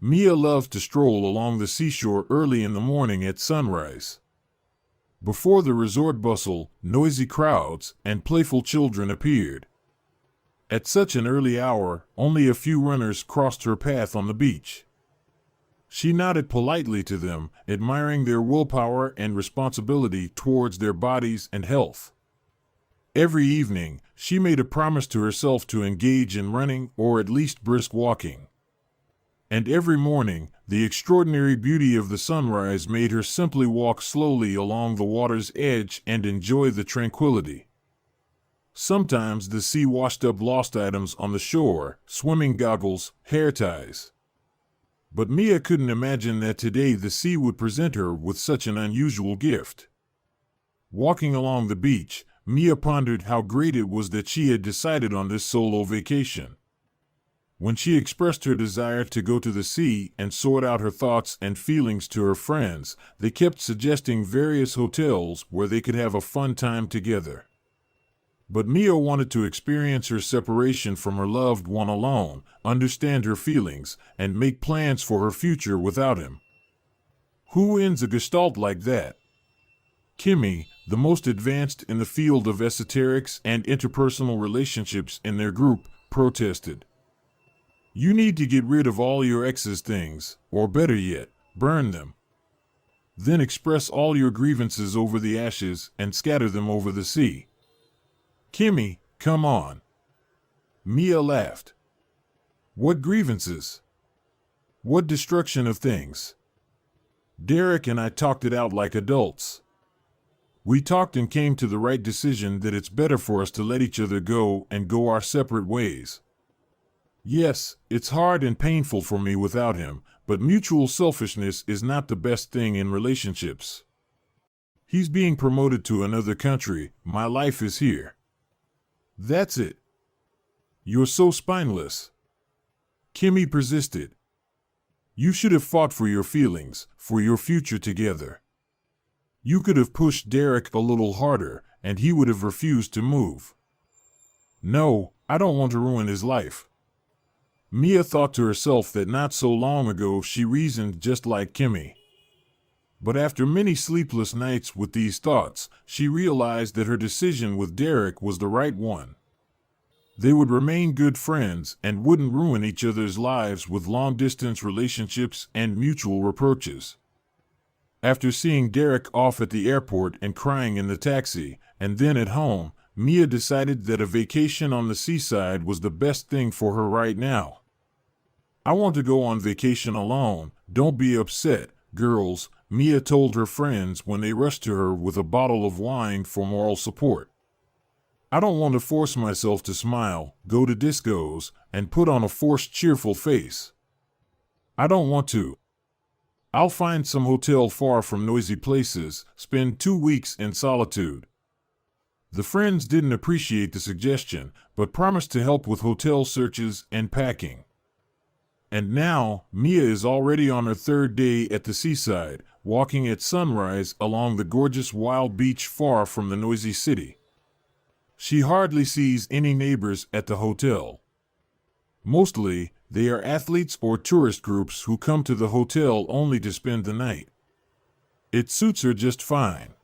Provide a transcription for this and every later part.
Mia loved to stroll along the seashore early in the morning at sunrise. Before the resort bustle, noisy crowds, and playful children appeared. At such an early hour, only a few runners crossed her path on the beach. She nodded politely to them, admiring their willpower and responsibility towards their bodies and health. Every evening, she made a promise to herself to engage in running or at least brisk walking. And every morning, the extraordinary beauty of the sunrise made her simply walk slowly along the water's edge and enjoy the tranquility. Sometimes the sea washed up lost items on the shore, swimming goggles, hair ties. But Mia couldn't imagine that today the sea would present her with such an unusual gift. Walking along the beach, Mia pondered how great it was that she had decided on this solo vacation. When she expressed her desire to go to the sea and sort out her thoughts and feelings to her friends, they kept suggesting various hotels where they could have a fun time together. But Mia wanted to experience her separation from her loved one alone, understand her feelings, and make plans for her future without him. Who ends a gestalt like that? Kimmy, the most advanced in the field of esoterics and interpersonal relationships in their group, protested. You need to get rid of all your ex's things, or better yet, burn them. Then express all your grievances over the ashes and scatter them over the sea. Kimmy, come on. Mia laughed. What grievances? What destruction of things? Derek and I talked it out like adults. We talked and came to the right decision that it's better for us to let each other go and go our separate ways. Yes, it's hard and painful for me without him, but mutual selfishness is not the best thing in relationships. He's being promoted to another country, my life is here. That's it. You're so spineless. Kimmy persisted. You should have fought for your feelings, for your future together. You could have pushed Derek a little harder, and he would have refused to move. No, I don't want to ruin his life. Mia thought to herself that not so long ago she reasoned just like Kimmy. But after many sleepless nights with these thoughts, she realized that her decision with Derek was the right one. They would remain good friends and wouldn't ruin each other's lives with long-distance relationships and mutual reproaches. After seeing Derek off at the airport and crying in the taxi, and then at home, Mia decided that a vacation on the seaside was the best thing for her right now. I want to go on vacation alone, don't be upset, girls, Mia told her friends when they rushed to her with a bottle of wine for moral support. I don't want to force myself to smile, go to discos, and put on a forced cheerful face. I don't want to. I'll find some hotel far from noisy places, spend 2 weeks in solitude. The friends didn't appreciate the suggestion, but promised to help with hotel searches and packing. And now, Mia is already on her 3rd day at the seaside, walking at sunrise along the gorgeous wild beach far from the noisy city. She hardly sees any neighbors at the hotel. Mostly, they are athletes or tourist groups who come to the hotel only to spend the night. It suits her just fine.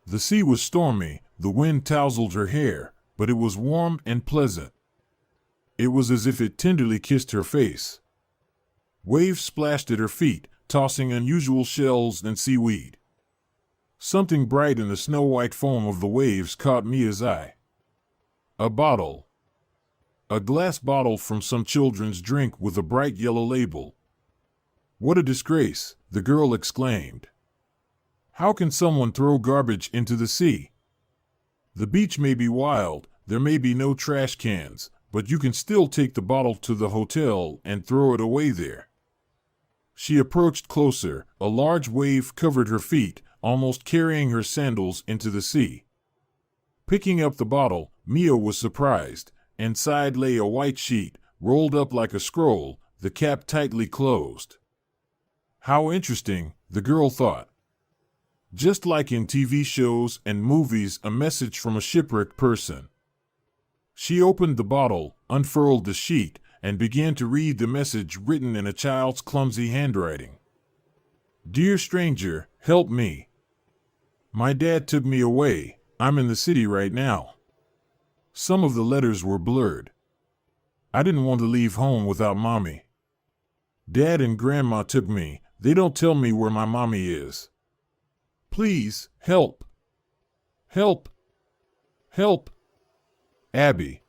The sea was stormy, the wind tousled her hair, but it was warm and pleasant. It was as if it tenderly kissed her face. Waves splashed at her feet, tossing unusual shells and seaweed. Something bright in the snow-white foam of the waves caught Mia's eye. A bottle. A glass bottle from some children's drink with a bright yellow label. What a disgrace, the girl exclaimed. How can someone throw garbage into the sea? The beach may be wild, there may be no trash cans, but you can still take the bottle to the hotel and throw it away there. She approached closer, a large wave covered her feet, almost carrying her sandals into the sea. Picking up the bottle, Mia was surprised. Inside lay a white sheet, rolled up like a scroll, the cap tightly closed. How interesting, the girl thought. Just like in TV shows and movies, a message from a shipwrecked person. She opened the bottle, unfurled the sheet, and began to read the message written in a child's clumsy handwriting. "Dear stranger, help me. My dad took me away. I'm in the city right now." Some of the letters were blurred. "I didn't want to leave home without mommy. Dad and grandma took me. They don't tell me where my mommy is. Please, help. Help. Help. Abby."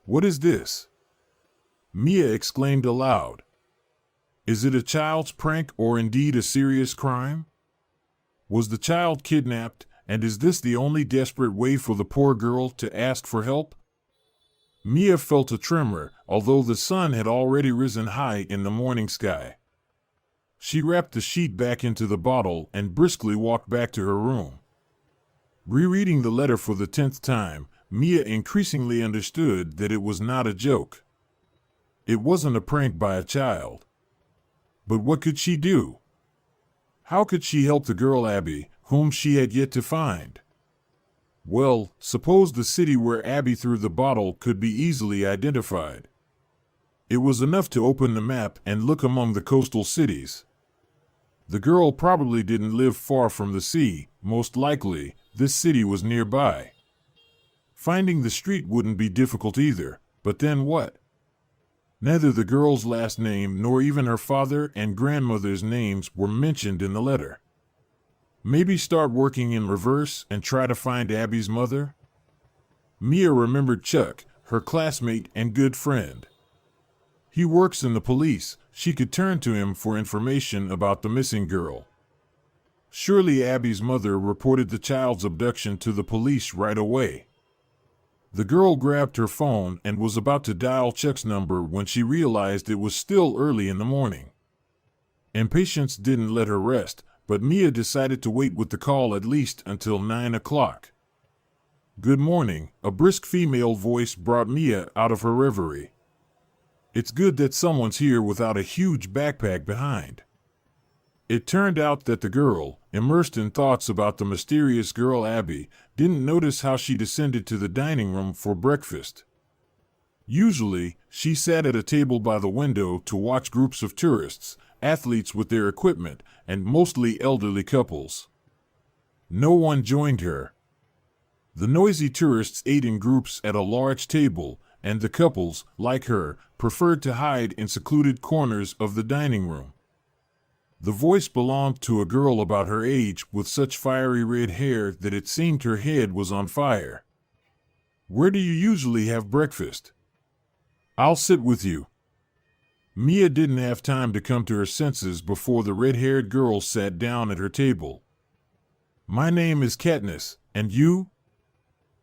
"What is this?" Mia exclaimed aloud. "Is it a child's prank or indeed a serious crime? Was the child kidnapped, and is this the only desperate way for the poor girl to ask for help?" Mia felt a tremor, although the sun had already risen high in the morning sky. She wrapped the sheet back into the bottle and briskly walked back to her room. Rereading the letter for the 10th time, Mia increasingly understood that it was not a joke. It wasn't a prank by a child. But what could she do? How could she help the girl Abby, whom she had yet to find? Well, suppose the city where Abby threw the bottle could be easily identified. It was enough to open the map and look among the coastal cities. The girl probably didn't live far from the sea. Most likely, this city was nearby. Finding the street wouldn't be difficult either, but then what? Neither the girl's last name nor even her father and grandmother's names were mentioned in the letter. Maybe start working in reverse and try to find Abby's mother? Mia remembered Chuck, her classmate and good friend. He works in the police. She could turn to him for information about the missing girl. Surely Abby's mother reported the child's abduction to the police right away. The girl grabbed her phone and was about to dial Chuck's number when she realized it was still early in the morning. Impatience didn't let her rest, but Mia decided to wait with the call at least until 9 o'clock. "Good morning," a brisk female voice brought Mia out of her reverie. "It's good that someone's here without a huge backpack behind." It turned out that the girl, immersed in thoughts about the mysterious girl Abby, didn't notice how she descended to the dining room for breakfast. Usually, she sat at a table by the window to watch groups of tourists, athletes with their equipment, and mostly elderly couples. No one joined her. The noisy tourists ate in groups at a large table, and the couples, like her, preferred to hide in secluded corners of the dining room. The voice belonged to a girl about her age with such fiery red hair that it seemed her head was on fire. "Where do you usually have breakfast?" "I'll sit with you." Mia didn't have time to come to her senses before the red-haired girl sat down at her table. "My name is Katniss, and you?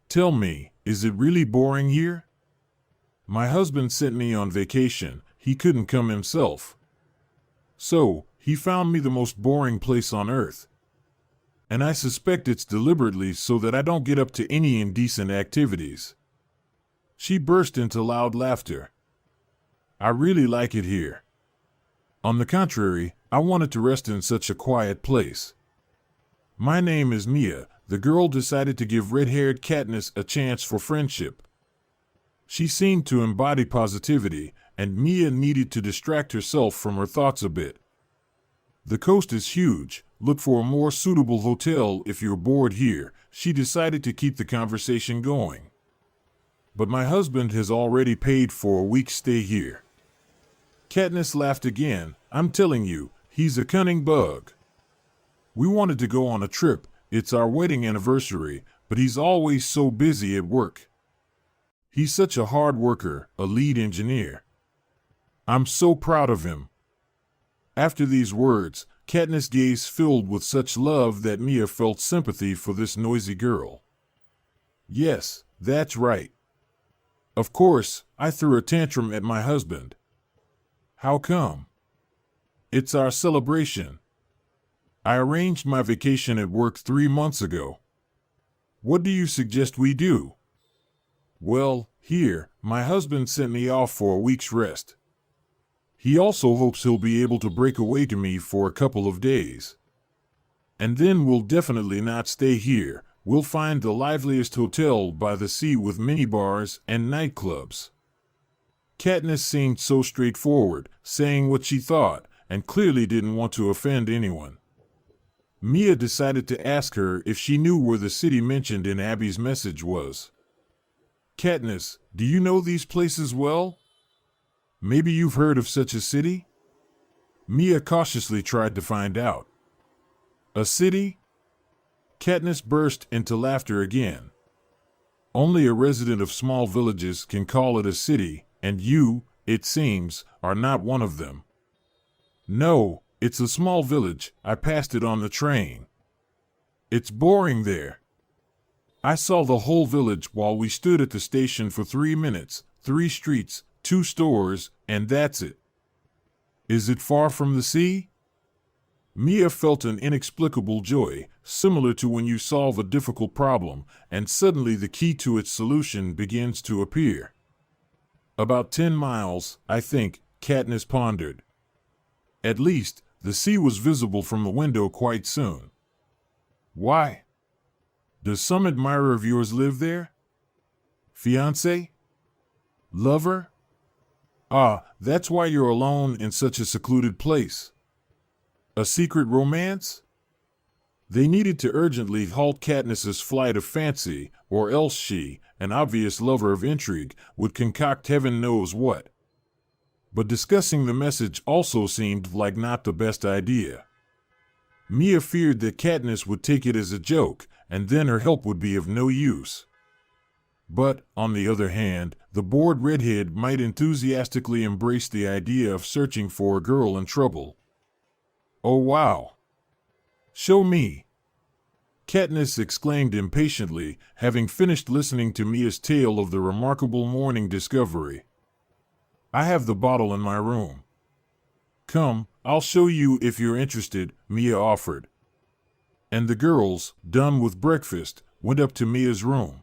Tell me, is it really boring here? My husband sent me on vacation. He couldn't come himself. So, he found me the most boring place on earth. And I suspect it's deliberately so that I don't get up to any indecent activities." She burst into loud laughter. "I really like it here. On the contrary, I wanted to rest in such a quiet place." "My name is Mia." The girl decided to give red-haired Katniss a chance for friendship. She seemed to embody positivity, and Mia needed to distract herself from her thoughts a bit. "The coast is huge. Look for a more suitable hotel if you're bored here." She decided to keep the conversation going. "But my husband has already paid for a week's stay here." Katniss laughed again. "I'm telling you, he's a cunning bug. We wanted to go on a trip. It's our wedding anniversary, but he's always so busy at work. He's such a hard worker, a lead engineer. I'm so proud of him." After these words, Katniss' gaze filled with such love that Mia felt sympathy for this noisy girl. "Yes, that's right. Of course, I threw a tantrum at my husband." "How come?" "It's our celebration. I arranged my vacation at work 3 months ago. What do you suggest we do?" "Well, here, my husband sent me off for a week's rest. He also hopes he'll be able to break away to me for a couple of days. And then we'll definitely not stay here. We'll find the liveliest hotel by the sea with minibars and nightclubs." Katniss seemed so straightforward, saying what she thought, and clearly didn't want to offend anyone. Mia decided to ask her if she knew where the city mentioned in Abby's message was. Katniss, do you know these places well? Maybe you've heard of such a city? Mia cautiously tried to find out. A city? Katniss burst into laughter again. Only a resident of small villages can call it a city, and you, it seems, are not one of them. No, it's a small village. I passed it on the train. It's boring there. I saw the whole village while we stood at the station for 3 minutes, 3 streets, 2 stores, and that's it. Is it far from the sea? Mia felt an inexplicable joy, similar to when you solve a difficult problem, and suddenly the key to its solution begins to appear. About 10 miles, I think, Katniss pondered. At least, the sea was visible from the window quite soon. Why? Does some admirer of yours live there? Fiancé? Lover? Ah, that's why you're alone in such a secluded place. A secret romance? They needed to urgently halt Katniss's flight of fancy, or else she, an obvious lover of intrigue, would concoct heaven knows what. But discussing the message also seemed like not the best idea. Mia feared that Katniss would take it as a joke, and then her help would be of no use. But, on the other hand, the bored redhead might enthusiastically embrace the idea of searching for a girl in trouble. Oh wow! Show me! Katniss exclaimed impatiently, having finished listening to Mia's tale of the remarkable morning discovery. I have the bottle in my room. Come, I'll show you if you're interested, Mia offered. And the girls, done with breakfast, went up to Mia's room.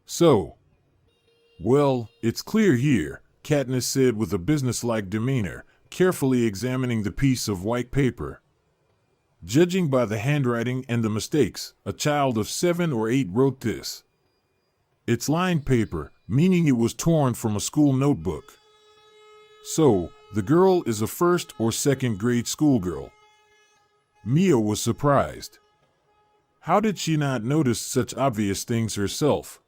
So, well, it's clear here, Katniss said with a businesslike demeanor, carefully examining the piece of white paper. Judging by the handwriting and the mistakes, a child of 7 or 8 wrote this. It's lined paper, meaning it was torn from a school notebook. So, the girl is a 1st or 2nd grade schoolgirl. Mia was surprised. How did she not notice such obvious things herself?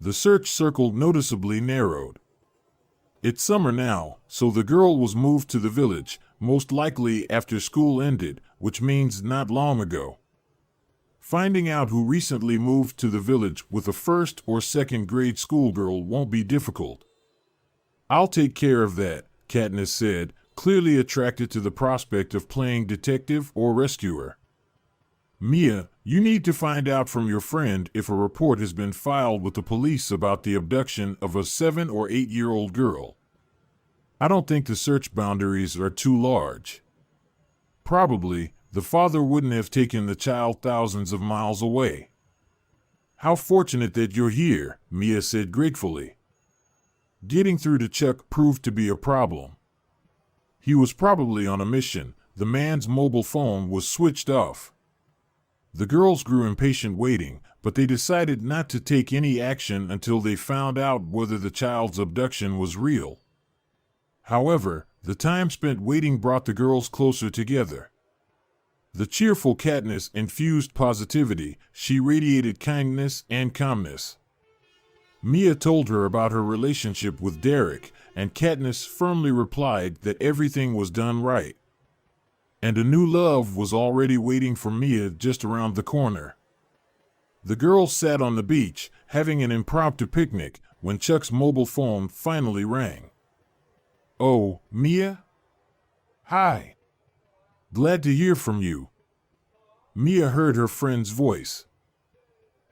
The search circle noticeably narrowed. It's summer now, so the girl was moved to the village, most likely after school ended, which means not long ago. Finding out who recently moved to the village with a 1st or 2nd grade schoolgirl won't be difficult. I'll take care of that, Katniss said, clearly attracted to the prospect of playing detective or rescuer. Mia, you need to find out from your friend if a report has been filed with the police about the abduction of a 7 or 8-year-old girl. I don't think the search boundaries are too large. Probably, the father wouldn't have taken the child thousands of miles away. How fortunate that you're here, Mia said gratefully. Getting through to Chuck proved to be a problem. He was probably on a mission. The man's mobile phone was switched off. The girls grew impatient waiting, but they decided not to take any action until they found out whether the child's abduction was real. However, the time spent waiting brought the girls closer together. The cheerful Katniss infused positivity. She radiated kindness and calmness. Mia told her about her relationship with Derek, and Katniss firmly replied that everything was done right. And a new love was already waiting for Mia just around the corner. The girls sat on the beach, having an impromptu picnic, when Chuck's mobile phone finally rang. Oh, Mia? Hi. Glad to hear from you. Mia heard her friend's voice.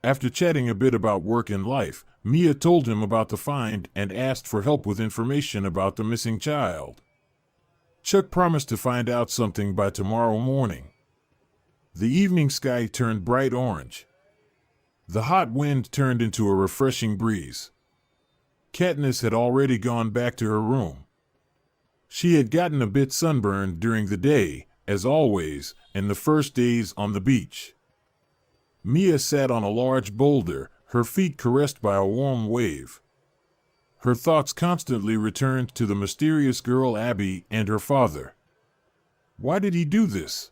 After chatting a bit about work and life, Mia told him about the find and asked for help with information about the missing child. Chuck promised to find out something by tomorrow morning. The evening sky turned bright orange. The hot wind turned into a refreshing breeze. Katniss had already gone back to her room. She had gotten a bit sunburned during the day, as always, in the first days on the beach. Mia sat on a large boulder, her feet caressed by a warm wave. her thoughts constantly returned to the mysterious girl Abby and her father. Why did he do this?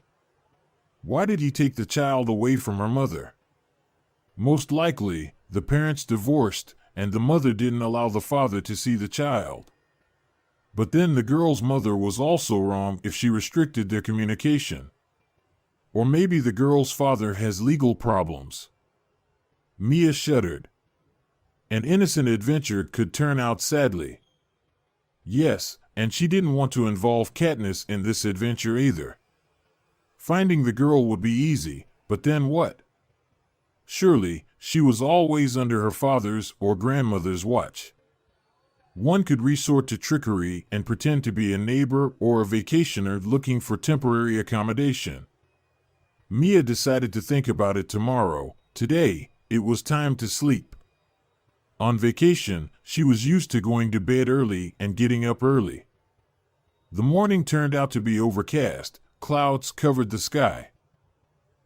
Why did he take the child away from her mother? Most likely, the parents divorced and the mother didn't allow the father to see the child. But then the girl's mother was also wrong if she restricted their communication. Or maybe the girl's father has legal problems. Mia shuddered. An innocent adventure could turn out sadly. Yes, and she didn't want to involve Katniss in this adventure either. Finding the girl would be easy, but then what? Surely, she was always under her father's or grandmother's watch. One could resort to trickery and pretend to be a neighbor or a vacationer looking for temporary accommodation. Mia decided to think about it tomorrow. Today, it was time to sleep. On vacation, she was used to going to bed early and getting up early. The morning turned out to be overcast. Clouds covered the sky.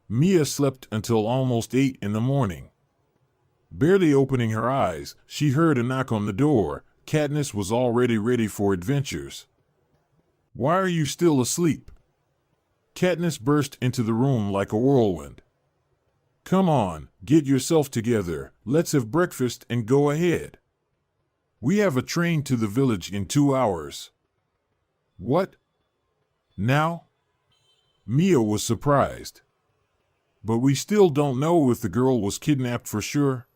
Mia slept until almost 8 in the morning. Barely opening her eyes, she heard a knock on the door. Katniss was already ready for adventures. "Why are you still asleep?" Katniss burst into the room like a whirlwind. "Come on, get yourself together. Let's have breakfast and go ahead. We have a train to the village in 2 hours." "What? Now?" Mia was surprised. "But we still don't know if the girl was kidnapped for sure."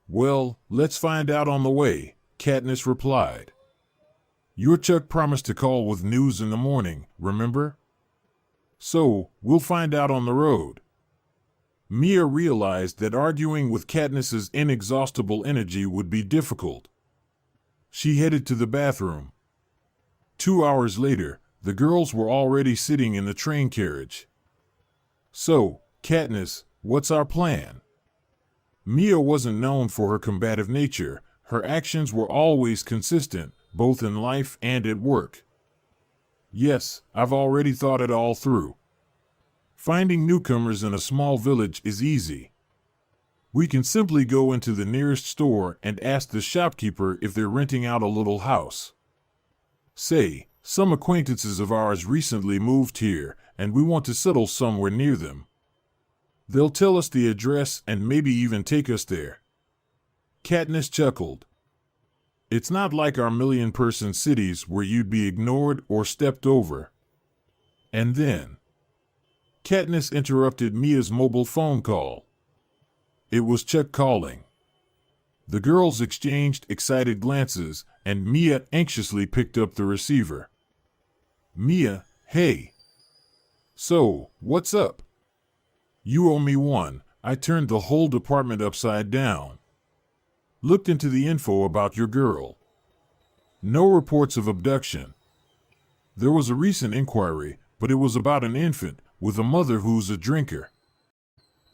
"Well, let's find out on the way," Katniss replied. "Your Chuck promised to call with news in the morning, remember? So, we'll find out on the road." Mia realized that arguing with Katniss's inexhaustible energy would be difficult. She headed to the bathroom. 2 hours later, the girls were already sitting in the train carriage. "So, Katniss, what's our plan?" Mia wasn't known for her combative nature. Her actions were always consistent, both in life and at work. "Yes, I've already thought it all through. Finding newcomers in a small village is easy. We can simply go into the nearest store and ask the shopkeeper if they're renting out a little house. Say, some acquaintances of ours recently moved here, and we want to settle somewhere near them. They'll tell us the address and maybe even take us there." Katniss chuckled. "It's not like our million-person cities where you'd be ignored or stepped over." And then Katniss interrupted Mia's mobile phone call. It was Chuck calling. The girls exchanged excited glances, and Mia anxiously picked up the receiver. "Mia, hey. So, what's up?" "You owe me one. I turned the whole department upside down. Looked into the info about your girl. No reports of abduction. There was a recent inquiry, but it was about an infant with a mother who's a drinker.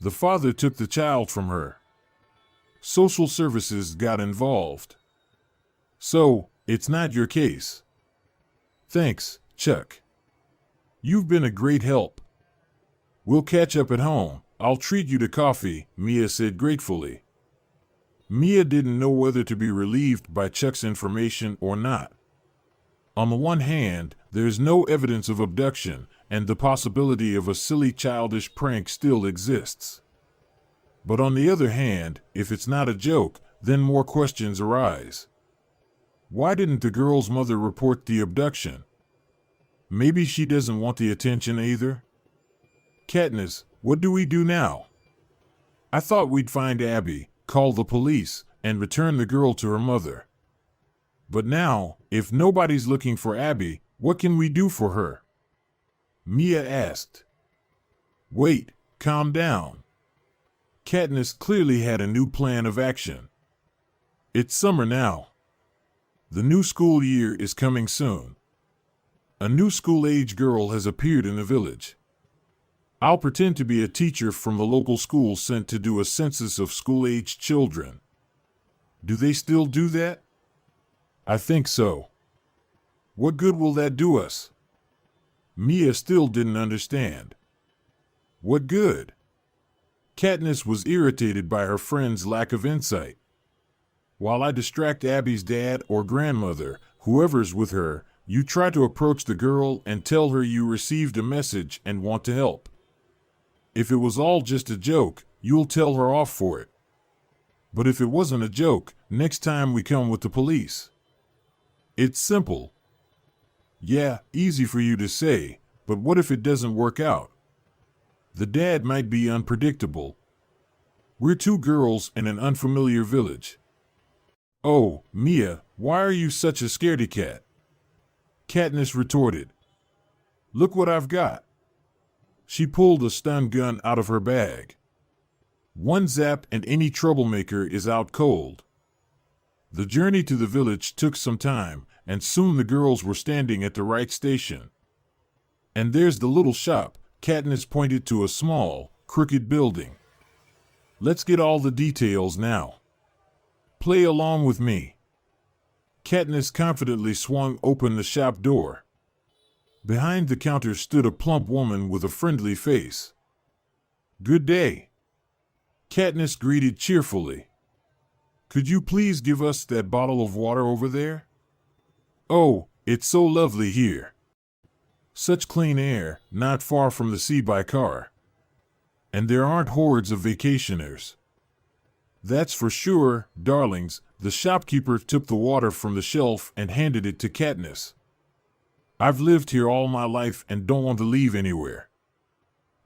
The father took the child from her. Social services got involved. So, it's not your case." "Thanks, Chuck. You've been a great help. We'll catch up at home. I'll treat you to coffee," Mia said gratefully. Mia didn't know whether to be relieved by Chuck's information or not. On the one hand, there's no evidence of abduction, and the possibility of a silly childish prank still exists. But on the other hand, if it's not a joke, then more questions arise. Why didn't the girl's mother report the abduction? Maybe she doesn't want the attention either? "Katniss, what do we do now?" "I thought we'd find Abby, call the police, and return the girl to her mother. But now, if nobody's looking for Abby, what can we do for her?" Mia asked. "Wait, calm down." Katniss clearly had a new plan of action. "It's summer now. The new school year is coming soon. A new school-age girl has appeared in the village. I'll pretend to be a teacher from the local school sent to do a census of school-aged children. Do they still do that?" "I think so." "What good will that do us?" Mia still didn't understand. "What good?" Katniss was irritated by her friend's lack of insight. While I distract Abby's dad or grandmother, whoever's with her, you try to approach the girl and tell her you received a message and want to help. If it was all just a joke, you'll tell her off for it. But if it wasn't a joke, next time we come with the police. It's simple. Yeah, easy for you to say, but what if it doesn't work out? The dad might be unpredictable. We're two girls in an unfamiliar village. Oh, Mia, why are you such a scaredy cat? Katniss retorted. Look what I've got. She pulled a stun gun out of her bag. One zap and any troublemaker is out cold. The journey to the village took some time, and soon the girls were standing at the right station. And there's the little shop. Katniss pointed to a small, crooked building. Let's get all the details now. Play along with me. Katniss confidently swung open the shop door. Behind the counter stood a plump woman with a friendly face. Good day. Katniss greeted cheerfully. Could you please give us that bottle of water over there? Oh, it's so lovely here. Such clean air, not far from the sea by car. And there aren't hordes of vacationers. That's for sure, darlings. The shopkeeper took the water from the shelf and handed it to Katniss. I've lived here all my life and don't want to leave anywhere.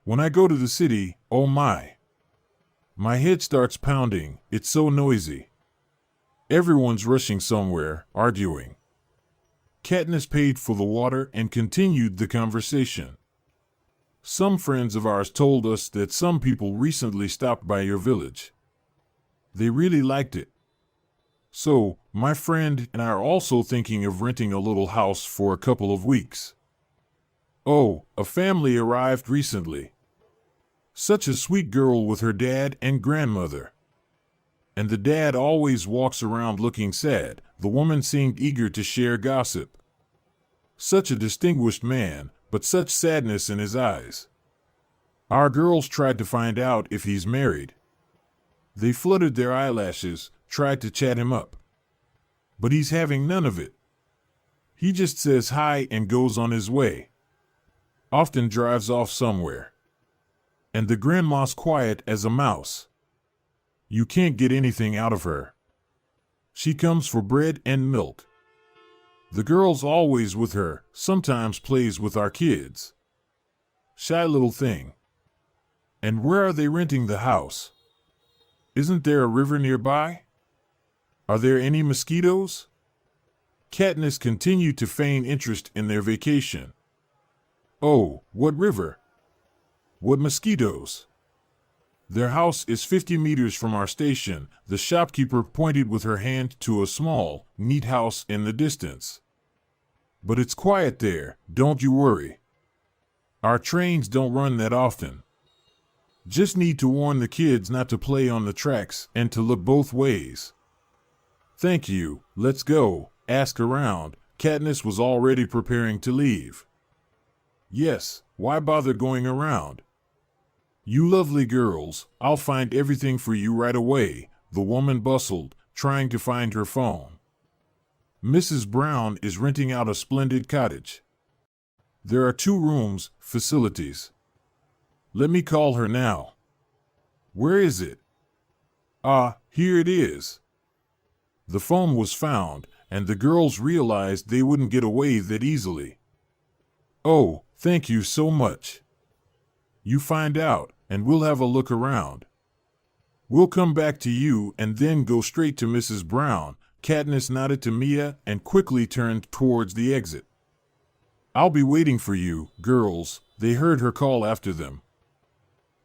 When I go to the city, oh my head starts pounding, it's so noisy. Everyone's rushing somewhere, arguing. Katniss paid for the water and continued the conversation. Some friends of ours told us that some people recently stopped by your village. They really liked it. So, my friend and I are also thinking of renting a little house for a couple of weeks. Oh, a family arrived recently. Such a sweet girl with her dad and grandmother. And the dad always walks around looking sad. The woman seemed eager to share gossip. Such a distinguished man, but such sadness in his eyes. Our girls tried to find out if he's married. They fluttered their eyelashes, tried to chat him up. But he's having none of it. He just says hi and goes on his way. Often drives off somewhere. And the grandma's quiet as a mouse. You can't get anything out of her. She comes for bread and milk. The girl's always with her, sometimes plays with our kids. Shy little thing. And where are they renting the house? Isn't there a river nearby? Are there any mosquitoes? Katniss continued to feign interest in their vacation. Oh, what river? What mosquitoes? Their house is 50 meters from our station. The shopkeeper pointed with her hand to a small, neat house in the distance. But it's quiet there, don't you worry. Our trains don't run that often. Just need to warn the kids not to play on the tracks and to look both ways. Thank you, let's go, ask around. Katniss was already preparing to leave. Yes, why bother going around? You lovely girls, I'll find everything for you right away, the woman bustled, trying to find her phone. Mrs. Brown is renting out a splendid cottage. There are 2 rooms, facilities. Let me call her now. Where is it? Ah, here it is. The phone was found, and the girls realized they wouldn't get away that easily. Oh, thank you so much. You find out, and we'll have a look around. We'll come back to you and then go straight to Mrs. Brown. Katniss nodded to Mia and quickly turned towards the exit. I'll be waiting for you, girls, they heard her call after them.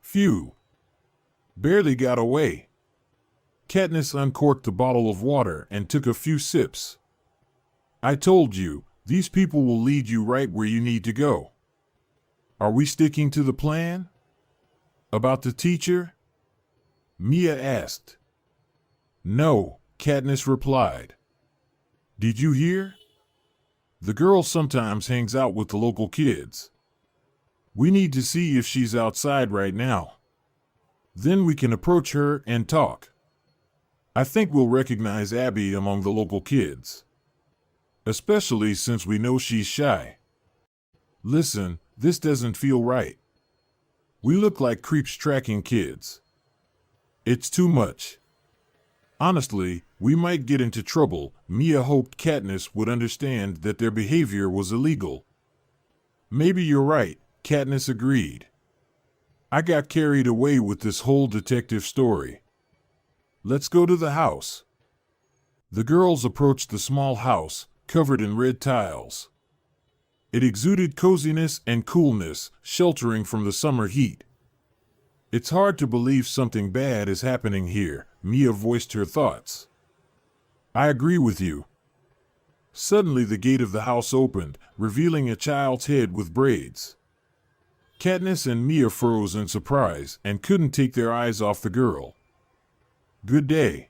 Phew. Barely got away. Katniss uncorked the bottle of water and took a few sips. I told you, these people will lead you right where you need to go. Are we sticking to the plan? About the teacher? Mia asked. No, Katniss replied. Did you hear? The girl sometimes hangs out with the local kids. We need to see if she's outside right now. Then we can approach her and talk. I think we'll recognize Abby among the local kids, especially since we know she's shy. Listen, this doesn't feel right. We look like creeps tracking kids. It's too much. Honestly, we might get into trouble. Mia hoped Katniss would understand that their behavior was illegal. Maybe you're right, Katniss agreed. I got carried away with this whole detective story. Let's go to the house. The girls approached the small house, covered in red tiles. It exuded coziness and coolness, sheltering from the summer heat. It's hard to believe something bad is happening here, Mia voiced her thoughts. I agree with you. Suddenly the gate of the house opened, revealing a child's head with braids. Katniss and Mia froze in surprise and couldn't take their eyes off the girl. Good day.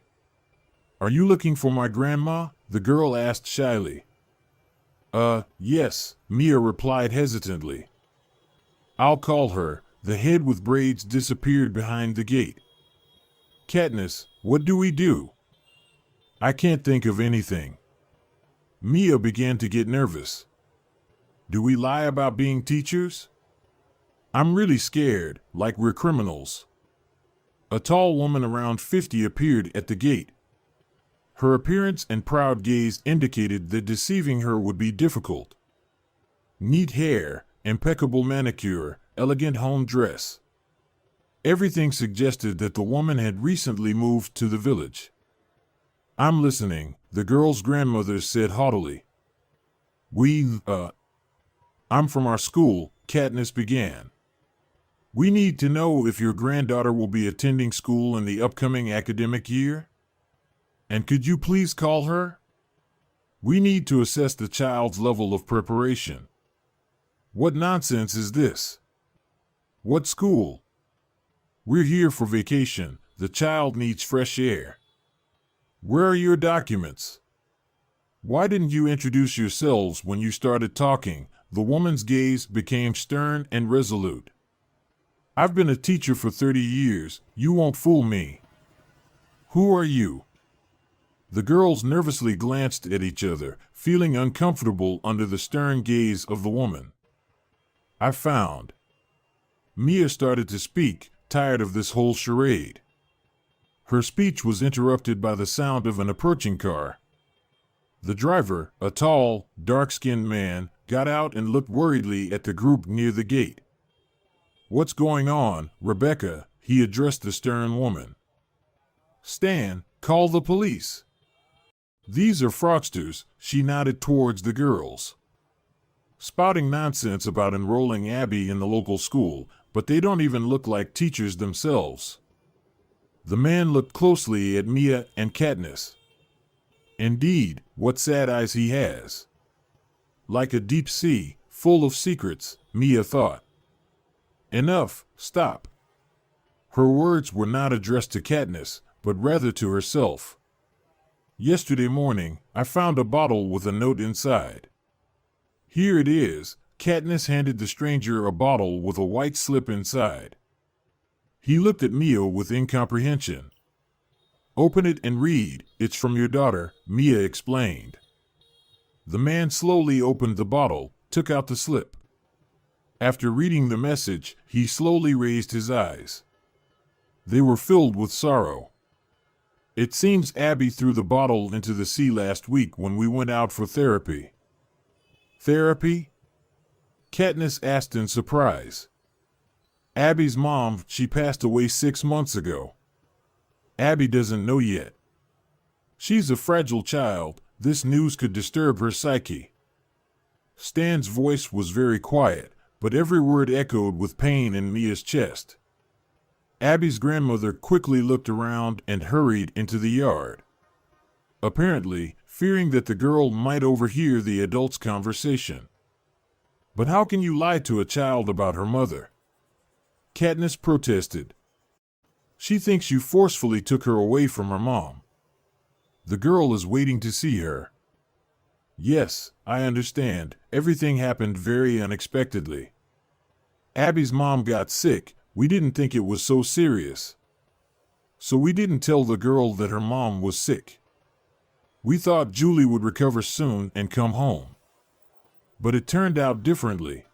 Are you looking for my grandma? The girl asked shyly. Yes, Mia replied hesitantly. I'll call her. The head with braids disappeared behind the gate. Katniss, what do we do? I can't think of anything. Mia began to get nervous. Do we lie about being teachers? I'm really scared, like we're criminals. A tall woman around 50 appeared at the gate. Her appearance and proud gaze indicated that deceiving her would be difficult. Neat hair, impeccable manicure, elegant home dress. Everything suggested that the woman had recently moved to the village. I'm listening, the girl's grandmother said haughtily. I'm from our school, Katniss began. We need to know if your granddaughter will be attending school in the upcoming academic year? And could you please call her? We need to assess the child's level of preparation. What nonsense is this? What school? We're here for vacation. The child needs fresh air. Where are your documents? Why didn't you introduce yourselves when you started talking? The woman's gaze became stern and resolute. I've been a teacher for 30 years. You won't fool me. Who are you? The girls nervously glanced at each other, feeling uncomfortable under the stern gaze of the woman. I found. Mia started to speak, tired of this whole charade. Her speech was interrupted by the sound of an approaching car. The driver, a tall, dark-skinned man, got out and looked worriedly at the group near the gate. What's going on, Rebecca? He addressed the stern woman. Stan, call the police. These are fraudsters, she nodded towards the girls. Spouting nonsense about enrolling Abby in the local school, but they don't even look like teachers themselves. The man looked closely at Mia and Katniss. Indeed, what sad eyes he has. Like a deep sea, full of secrets, Mia thought. Enough, stop. Her words were not addressed to Katniss, but rather to herself. Yesterday morning, I found a bottle with a note inside. Here it is. Katniss handed the stranger a bottle with a white slip inside. He looked at Mia with incomprehension. Open it and read. It's from your daughter, Mia explained. The man slowly opened the bottle, took out the slip. After reading the message, he slowly raised his eyes. They were filled with sorrow. It seems Abby threw the bottle into the sea last week when we went out for therapy. Therapy? Katniss asked in surprise. Abby's mom, she passed away 6 months ago. Abby doesn't know yet. She's a fragile child. This news could disturb her psyche. Stan's voice was very quiet, but every word echoed with pain in Mia's chest. Abby's grandmother quickly looked around and hurried into the yard. Apparently, fearing that the girl might overhear the adults' conversation. But how can you lie to a child about her mother? Katniss protested. She thinks you forcefully took her away from her mom. The girl is waiting to see her. Yes, I understand. Everything happened very unexpectedly. Abby's mom got sick. We didn't think it was so serious. So we didn't tell the girl that her mom was sick. We thought Julie would recover soon and come home. But it turned out differently.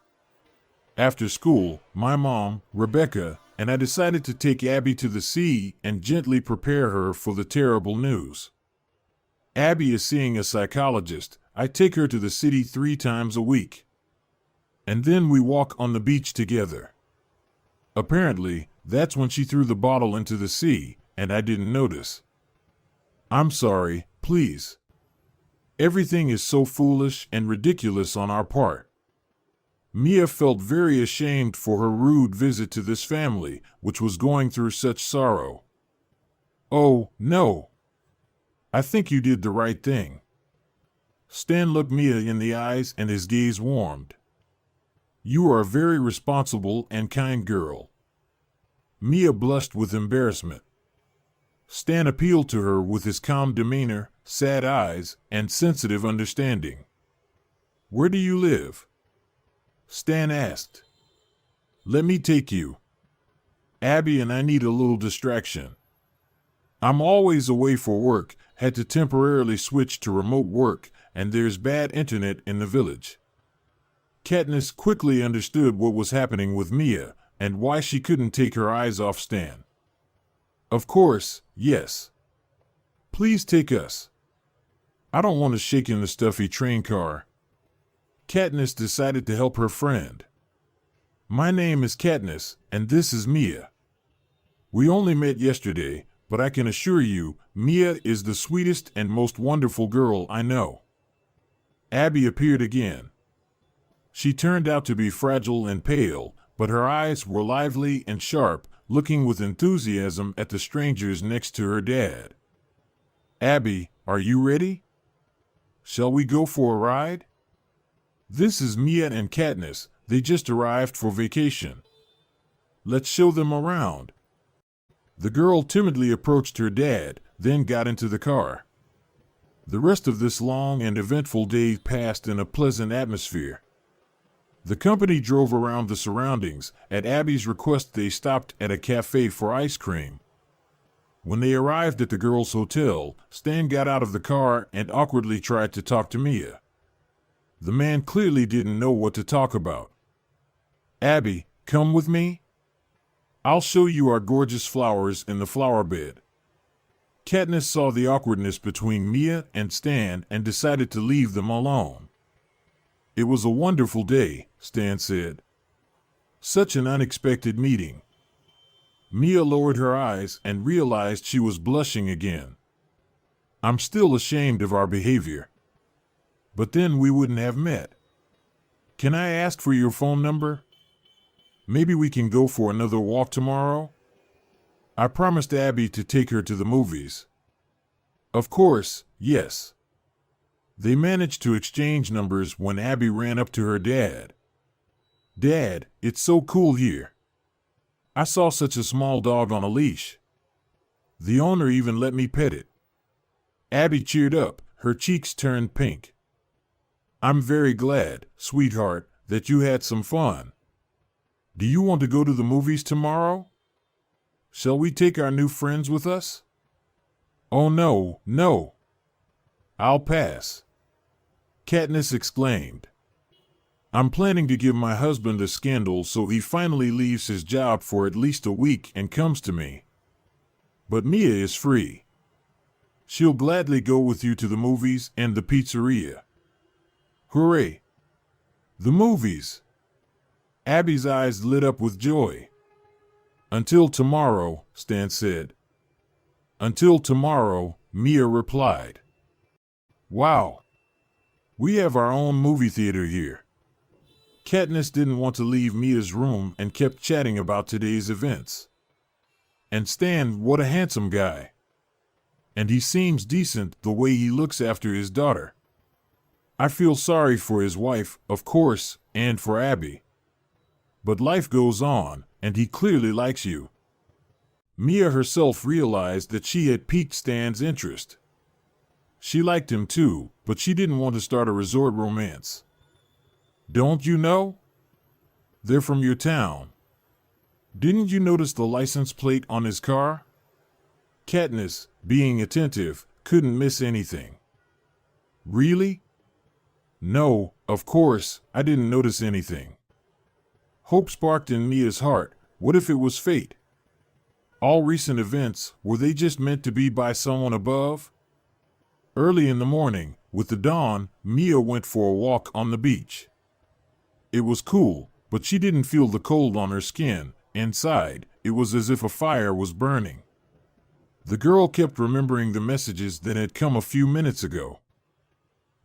After school, my mom, Rebecca, and I decided to take Abby to the sea and gently prepare her for the terrible news. Abby is seeing a psychologist. I take her to the city 3 times a week. And then we walk on the beach together. Apparently, that's when she threw the bottle into the sea, and I didn't notice. I'm sorry, please. Everything is so foolish and ridiculous on our part. Mia felt very ashamed for her rude visit to this family, which was going through such sorrow. Oh, no. I think you did the right thing. Stan looked Mia in the eyes and his gaze warmed. You are a very responsible and kind girl. Mia blushed with embarrassment. Stan appealed to her with his calm demeanor, sad eyes, and sensitive understanding. Where do you live? Stan asked. Let me take you. Abby and I need a little distraction. I'm always away for work, had to temporarily switch to remote work, and there's bad internet in the village. Katniss quickly understood what was happening with Mia and why she couldn't take her eyes off Stan. Of course, yes. Please take us. I don't want to shake in the stuffy train car. Katniss decided to help her friend. My name is Katniss, and this is Mia. We only met yesterday, but I can assure you, Mia is the sweetest and most wonderful girl I know. Abby appeared again. She turned out to be fragile and pale, but her eyes were lively and sharp, looking with enthusiasm at the strangers next to her dad. Abby, are you ready? Shall we go for a ride? This is Mia and Katniss. They just arrived for vacation. Let's show them around. The girl timidly approached her dad, then got into the car. The rest of this long and eventful day passed in a pleasant atmosphere. The company drove around the surroundings. At Abby's request, they stopped at a cafe for ice cream. When they arrived at the girls' hotel, Stan got out of the car and awkwardly tried to talk to Mia. The man clearly didn't know what to talk about. Abby, come with me. I'll show you our gorgeous flowers in the flower bed. Katniss saw the awkwardness between Mia and Stan and decided to leave them alone. It was a wonderful day, Stan said. Such an unexpected meeting. Mia lowered her eyes and realized she was blushing again. I'm still ashamed of our behavior. But then we wouldn't have met. Can I ask for your phone number? Maybe we can go for another walk tomorrow? I promised Abby to take her to the movies. Of course, yes. They managed to exchange numbers when Abby ran up to her dad. Dad, it's so cool here. I saw such a small dog on a leash. The owner even let me pet it. Abby cheered up, her cheeks turned pink. I'm very glad, sweetheart, that you had some fun. Do you want to go to the movies tomorrow? Shall we take our new friends with us? Oh no, no. I'll pass. Katniss exclaimed. I'm planning to give my husband a scandal so he finally leaves his job for at least a week and comes to me. But Mia is free. She'll gladly go with you to the movies and the pizzeria. Hooray! The movies! Abby's eyes lit up with joy. Until tomorrow, Stan said. Until tomorrow, Mia replied. Wow! We have our own movie theater here. Katniss didn't want to leave Mia's room and kept chatting about today's events. And Stan, what a handsome guy. And he seems decent the way he looks after his daughter. I feel sorry for his wife, of course, and for Abby. But life goes on, and he clearly likes you. Mia herself realized that she had piqued Stan's interest. She liked him too, but she didn't want to start a resort romance. Don't you know? They're from your town. Didn't you notice the license plate on his car? Katniss, being attentive, couldn't miss anything. Really? No, of course, I didn't notice anything. Hope sparked in Mia's heart. What if it was fate? All recent events, were they just meant to be by someone above? Early in the morning, with the dawn, Mia went for a walk on the beach. It was cool, but she didn't feel the cold on her skin. Inside, it was as if a fire was burning. The girl kept remembering the messages that had come a few minutes ago.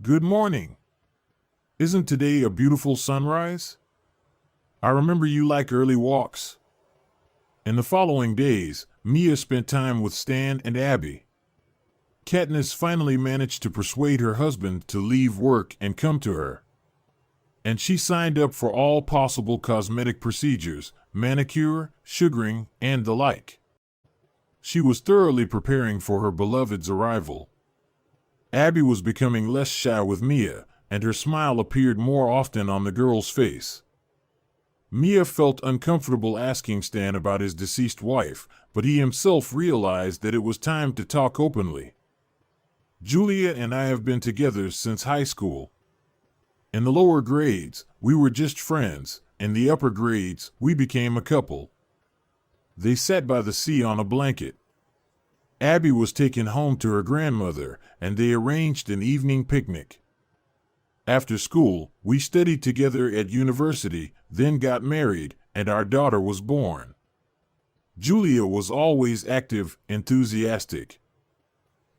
Good morning. Isn't today a beautiful sunrise? I remember you like early walks. In the following days, Mia spent time with Stan and Abby. Katniss finally managed to persuade her husband to leave work and come to her. And she signed up for all possible cosmetic procedures, manicure, sugaring, and the like. She was thoroughly preparing for her beloved's arrival. Abby was becoming less shy with Mia, and her smile appeared more often on the girl's face. Mia felt uncomfortable asking Stan about his deceased wife, but he himself realized that it was time to talk openly. Julia and I have been together since high school. In the lower grades, we were just friends. In the upper grades, we became a couple. They sat by the sea on a blanket. Abby was taken home to her grandmother, and they arranged an evening picnic. After school, we studied together at university, then got married, and our daughter was born. Julia was always active, enthusiastic.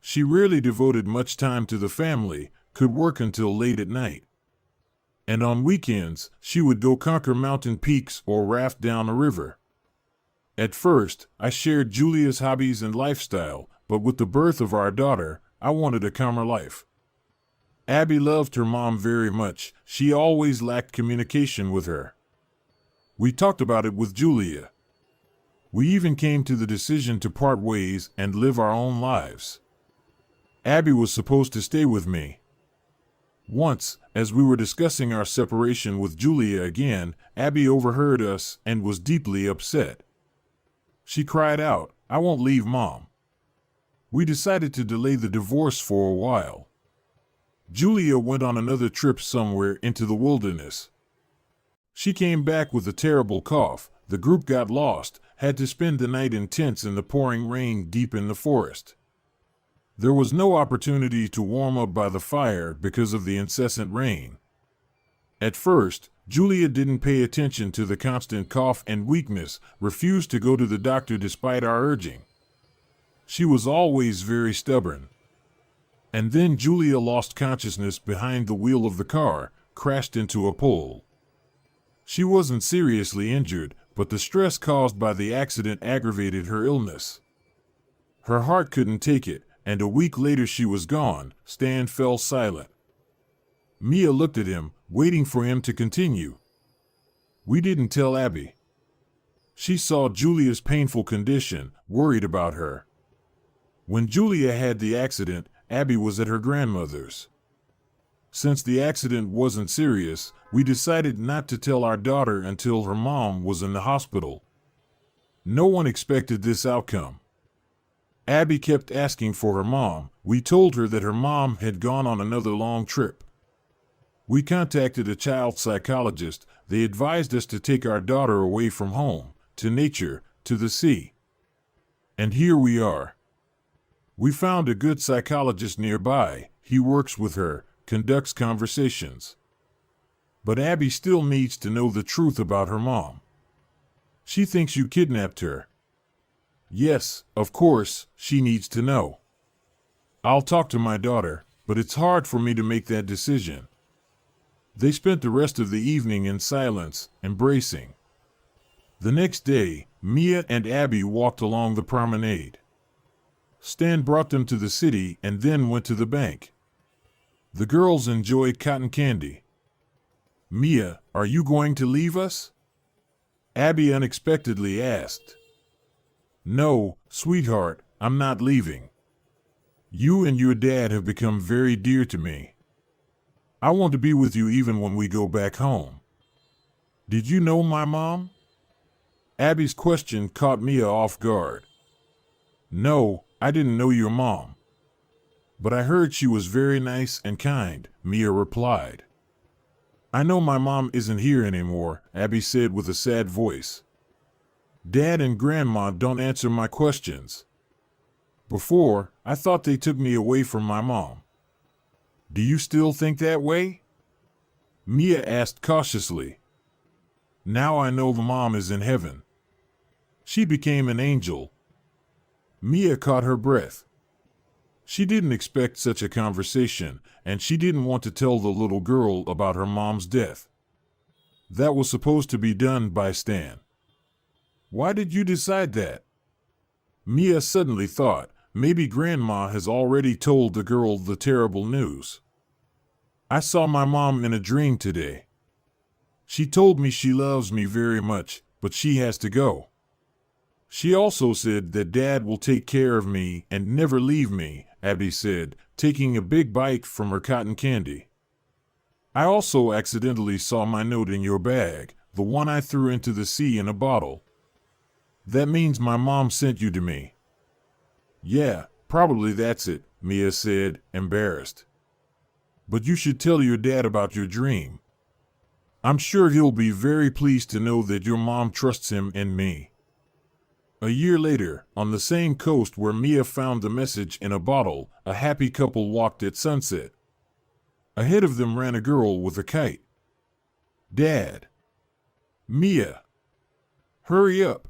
She rarely devoted much time to the family, could work until late at night. And on weekends, she would go conquer mountain peaks or raft down a river. At first, I shared Julia's hobbies and lifestyle, but with the birth of our daughter, I wanted a calmer life. Abby loved her mom very much. She always lacked communication with her. We talked about it with Julia. We even came to the decision to part ways and live our own lives. Abby was supposed to stay with me. Once, as we were discussing our separation with Julia again, Abby overheard us and was deeply upset. She cried out, "I won't leave Mom." We decided to delay the divorce for a while. Julia went on another trip somewhere into the wilderness. She came back with a terrible cough. The group got lost, had to spend the night in tents in the pouring rain deep in the forest. There was no opportunity to warm up by the fire because of the incessant rain. At first, Julia didn't pay attention to the constant cough and weakness, refused to go to the doctor despite our urging. She was always very stubborn. And then Julia lost consciousness behind the wheel of the car, crashed into a pole. She wasn't seriously injured, but the stress caused by the accident aggravated her illness. Her heart couldn't take it, and a week later she was gone. Stan fell silent. Mia looked at him, waiting for him to continue. We didn't tell Abby. She saw Julia's painful condition, worried about her. When Julia had the accident, Abby was at her grandmother's. Since the accident wasn't serious, we decided not to tell our daughter until her mom was in the hospital. No one expected this outcome. Abby kept asking for her mom. We told her that her mom had gone on another long trip. We contacted a child psychologist. They advised us to take our daughter away from home, to nature, to the sea. And here we are. We found a good psychologist nearby. He works with her, conducts conversations. But Abby still needs to know the truth about her mom. She thinks you kidnapped her. Yes, of course, she needs to know. I'll talk to my daughter, but it's hard for me to make that decision. They spent the rest of the evening in silence, embracing. The next day, Mia and Abby walked along the promenade. Stan brought them to the city and then went to the bank. The girls enjoyed cotton candy. Mia, are you going to leave us? Abby unexpectedly asked. No, sweetheart, I'm not leaving. You and your dad have become very dear to me. I want to be with you even when we go back home. Did you know my mom? Abby's question caught Mia off guard. No, I didn't know your mom. But I heard she was very nice and kind, Mia replied. I know my mom isn't here anymore, Abby said with a sad voice. Dad and Grandma don't answer my questions. Before, I thought they took me away from my mom. Do you still think that way? Mia asked cautiously. Now I know the mom is in heaven. She became an angel. Mia caught her breath. She didn't expect such a conversation, and she didn't want to tell the little girl about her mom's death. That was supposed to be done by Stan. Why did you decide that? Mia suddenly thought, maybe Grandma has already told the girl the terrible news. I saw my mom in a dream today. She told me she loves me very much, but she has to go. She also said that Dad will take care of me and never leave me, Abby said, taking a big bite from her cotton candy. I also accidentally saw my note in your bag, the one I threw into the sea in a bottle. That means my mom sent you to me. Yeah, probably that's it, Mia said, embarrassed. But you should tell your dad about your dream. I'm sure he'll be very pleased to know that your mom trusts him and me. A year later, on the same coast where Mia found the message in a bottle, a happy couple walked at sunset. Ahead of them ran a girl with a kite. Dad! Mia! Hurry up!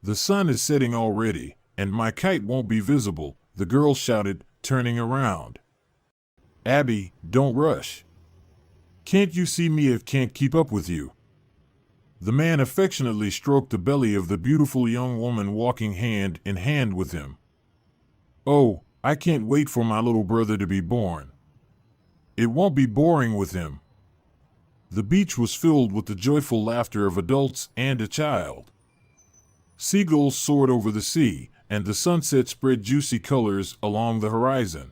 The sun is setting already, and my kite won't be visible, the girl shouted, turning around. Abby, don't rush. Can't you see Mia can't keep up with you? The man affectionately stroked the belly of the beautiful young woman walking hand in hand with him. Oh, I can't wait for my little brother to be born. It won't be boring with him. The beach was filled with the joyful laughter of adults and a child. Seagulls soared over the sea, and the sunset spread juicy colors along the horizon.